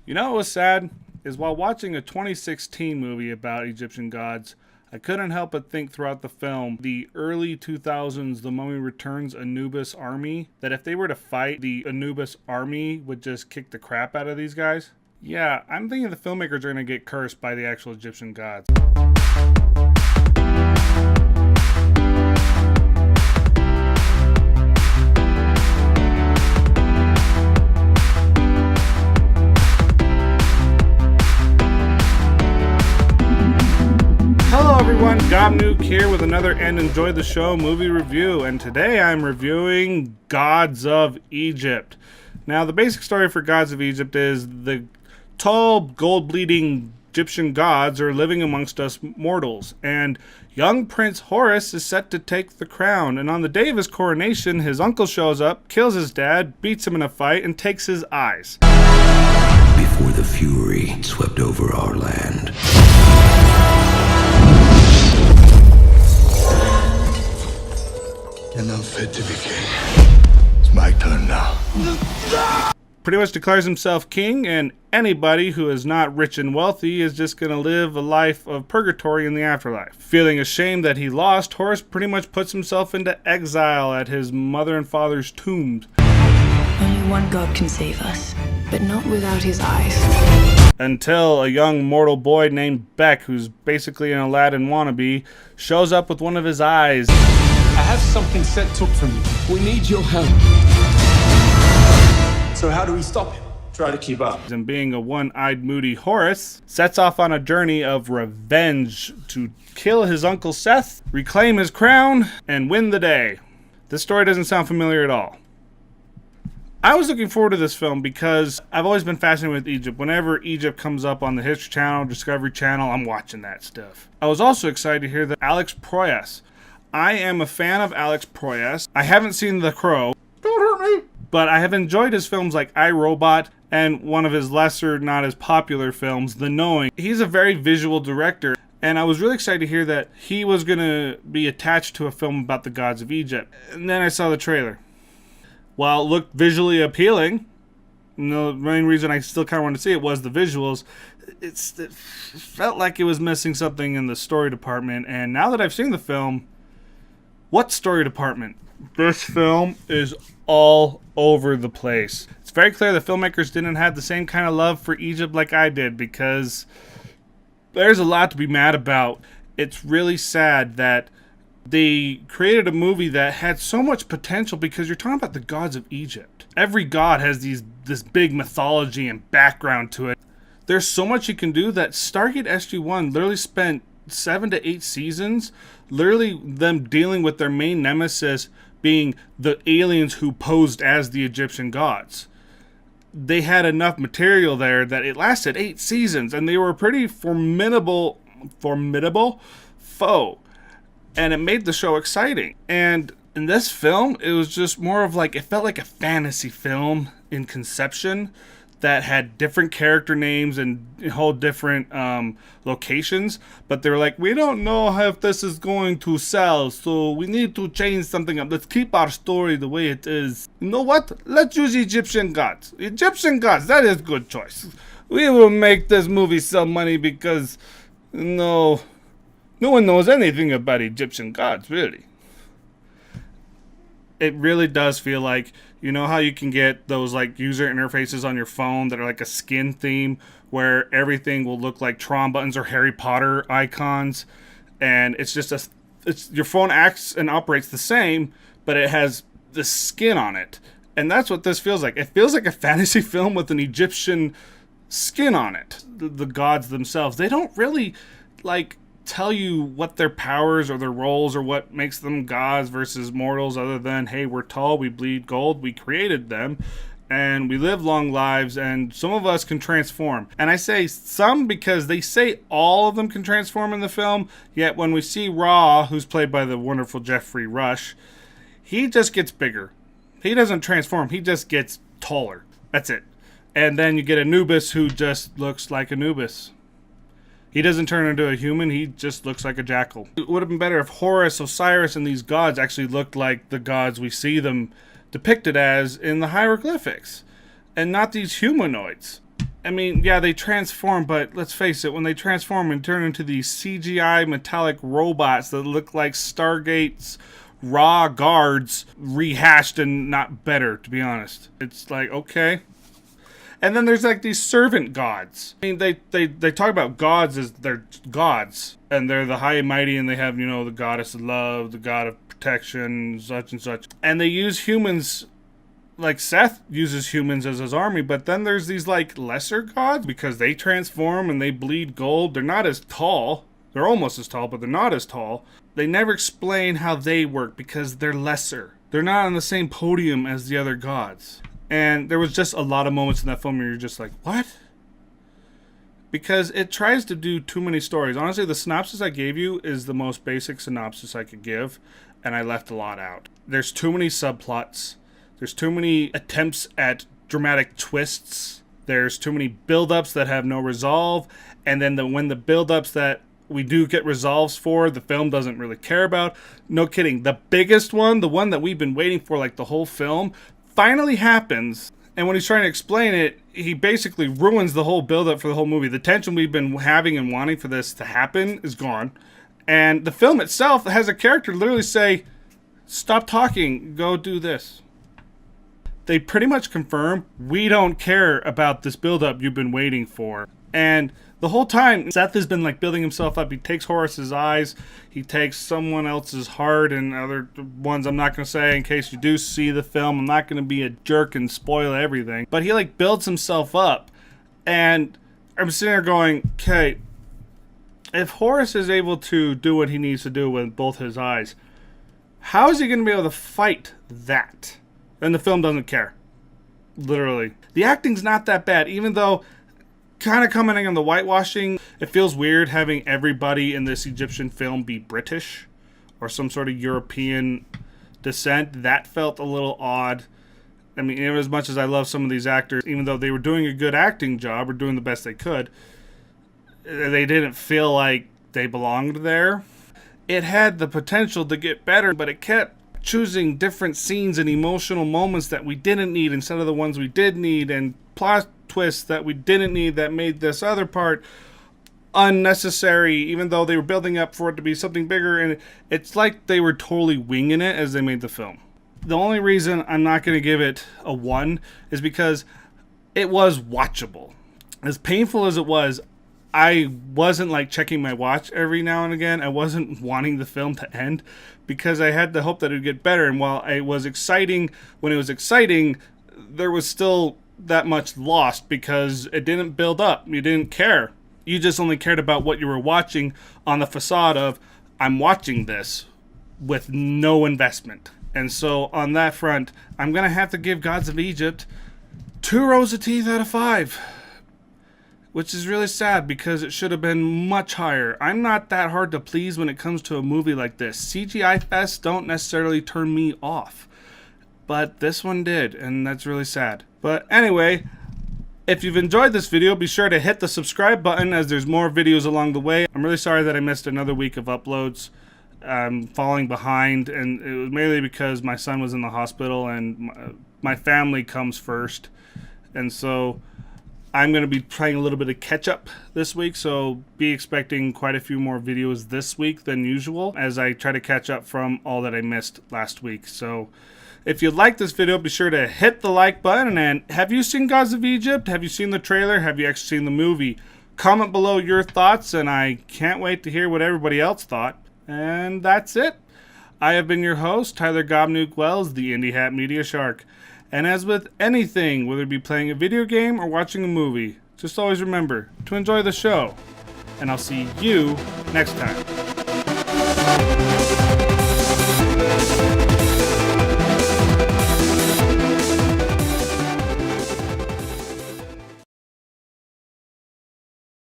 You know what was sad? Is while watching a 2016 movie about Egyptian gods, I couldn't help but think throughout the film, the early 2000s The Mummy Returns Anubis army, that if they were to fight, the Anubis army would just kick the crap out of these guys. Yeah, I'm thinking the filmmakers are going to get cursed by the actual Egyptian gods. Hello everyone, Gobnuke here with another And Enjoy the Show movie review, and today I'm reviewing Gods of Egypt. Now, the basic story for Gods of Egypt is the tall, gold-bleeding Egyptian gods are living amongst us mortals, and young Prince Horus is set to take the crown, and on the day of his coronation, his uncle shows up, kills his dad, beats him in a fight, and takes his eyes. Before the fury swept over our land, and I'm fit to be king. It's my turn now. Pretty much declares himself king, and anybody who is not rich and wealthy is just going to live a life of purgatory in the afterlife. Feeling ashamed that he lost, Horus pretty much puts himself into exile at his mother and father's tombs. Only one god can save us, but not without his eyes. Until a young mortal boy named Beck, who's basically an Aladdin wannabe, shows up with one of his eyes. I have something set up from you. We need your help. So how do we stop him? Try to keep up. And being a one-eyed moody Horus, sets off on a journey of revenge to kill his uncle Seth, reclaim his crown, and win the day. This story doesn't sound familiar at all. I was looking forward to this film because I've always been fascinated with Egypt. Whenever Egypt comes up on the History Channel, Discovery Channel, I'm watching that stuff. I was also excited to hear that Alex Proyas. I am a fan of Alex Proyas. I haven't seen The Crow. Don't hurt me! But I have enjoyed his films like I, Robot and one of his lesser, not as popular films, The Knowing. He's a very visual director, and I was really excited to hear that he was going to be attached to a film about the gods of Egypt. And then I saw the trailer. While it looked visually appealing, the main reason I still kind of wanted to see it was the visuals. It felt like it was missing something in the story department, and now that I've seen the film, what story department? This film is all over the place. It's very clear the filmmakers didn't have the same kind of love for Egypt like I did, because there's a lot to be mad about. It's really sad that they created a movie that had so much potential, because you're talking about the gods of Egypt. Every god has this big mythology and background to it. There's so much you can do that Stargate SG-1 literally spent 7 to 8 seasons, literally them dealing with their main nemesis being the aliens who posed as the Egyptian gods. They had enough material there that it lasted 8 seasons, and they were a pretty formidable foe. And it made the show exciting. And in this film, it was just more of like, it felt like a fantasy film in conception that had different character names and whole different locations. But they were like, we don't know if this is going to sell, so we need to change something up. Let's keep our story the way it is. You know what? Let's use Egyptian gods. Egyptian gods, that is a good choice. We will make this movie sell money because, no one knows anything about Egyptian gods, really. It really does feel like, you know how you can get those like user interfaces on your phone that are like a skin theme, where everything will look like Tron buttons or Harry Potter icons, and it's just your phone acts and operates the same, but it has the skin on it. And that's what this feels like. It feels like a fantasy film with an Egyptian skin on it. The gods themselves, they don't really like tell you what their powers or their roles or what makes them gods versus mortals, other than, hey, we're tall, we bleed gold, we created them, and we live long lives, and some of us can transform. And I say some because they say all of them can transform in the film, yet when we see Ra, who's played by the wonderful Jeffrey Rush, he just gets bigger. He doesn't transform, he just gets taller. That's it. And then you get Anubis, who just looks like Anubis. He doesn't turn into a human, he just looks like a jackal. It would have been better if Horus, Osiris, and these gods actually looked like the gods we see them depicted as in the hieroglyphics, and not these humanoids. I mean, yeah, they transform, but let's face it, when they transform and turn into these CGI metallic robots that look like Stargate's raw guards rehashed and not better, to be honest. It's like, okay. And then there's like these servant gods. I mean, they talk about gods as they're gods, and they're the high and mighty, and they have, you know, the goddess of love, the god of protection, such and such. And they use humans, like Seth uses humans as his army, but then there's these like lesser gods because they transform and they bleed gold. They're not as tall. They're almost as tall, but they're not as tall. They never explain how they work because they're lesser. They're not on the same podium as the other gods. And there was just a lot of moments in that film where you're just like, what? Because it tries to do too many stories. Honestly, the synopsis I gave you is the most basic synopsis I could give, and I left a lot out. There's too many subplots. There's too many attempts at dramatic twists. There's too many build-ups that have no resolve. And then when the build-ups that we do get resolves for, the film doesn't really care about. No kidding. The biggest one, the one that we've been waiting for like the whole film, finally happens. And when he's trying to explain it, he basically ruins the whole build-up for the whole movie. The tension we've been having and wanting for this to happen is gone. And the film itself has a character literally say, stop talking, go do this. They pretty much confirm, we don't care about this build-up you've been waiting for. And the whole time, Seth has been like building himself up. He takes Horace's eyes, he takes someone else's heart, and other ones I'm not going to say in case you do see the film. I'm not going to be a jerk and spoil everything. But he like builds himself up. And I'm sitting there going, okay, if Horace is able to do what he needs to do with both his eyes, how is he going to be able to fight that? And the film doesn't care. Literally. The acting's not that bad, even though kind of commenting on the whitewashing, it feels weird having everybody in this Egyptian film be British or some sort of European descent. That felt a little odd. I mean, as much as I love some of these actors, even though they were doing a good acting job or doing the best they could, they didn't feel like they belonged there. It had the potential to get better, but it kept choosing different scenes and emotional moments that we didn't need instead of the ones we did need, and plot twists that we didn't need that made this other part unnecessary, even though they were building up for it to be something bigger. And it's like they were totally winging it as they made the film. The only reason I'm not going to give it a 1 is because it was watchable. As painful as it was, I wasn't like checking my watch every now and again. I wasn't wanting the film to end because I had the hope that it would get better. And while it was exciting when it was exciting, there was still that much lost because it didn't build up. You didn't care. You just only cared about what you were watching on the facade of, I'm watching this, with no investment. And so on that front, I'm going to have to give Gods of Egypt 2 rows of teeth out of 5. Which is really sad because it should have been much higher. I'm not that hard to please when it comes to a movie like this. CGI fests don't necessarily turn me off. But this one did, and that's really sad. But anyway, if you've enjoyed this video, be sure to hit the subscribe button as there's more videos along the way. I'm really sorry that I missed another week of uploads. I'm falling behind, and it was mainly because my son was in the hospital, and my family comes first. And so I'm going to be playing a little bit of catch up this week, so be expecting quite a few more videos this week than usual as I try to catch up from all that I missed last week. So if you like this video, be sure to hit the like button. And have you seen Gods of Egypt? Have you seen the trailer? Have you actually seen the movie? Comment below your thoughts, and I can't wait to hear what everybody else thought. And that's it. I have been your host, Tyler Gobnuke Wells, the Indie Hat Media Shark. And as with anything, whether it be playing a video game or watching a movie, just always remember to enjoy the show. And I'll see you next time.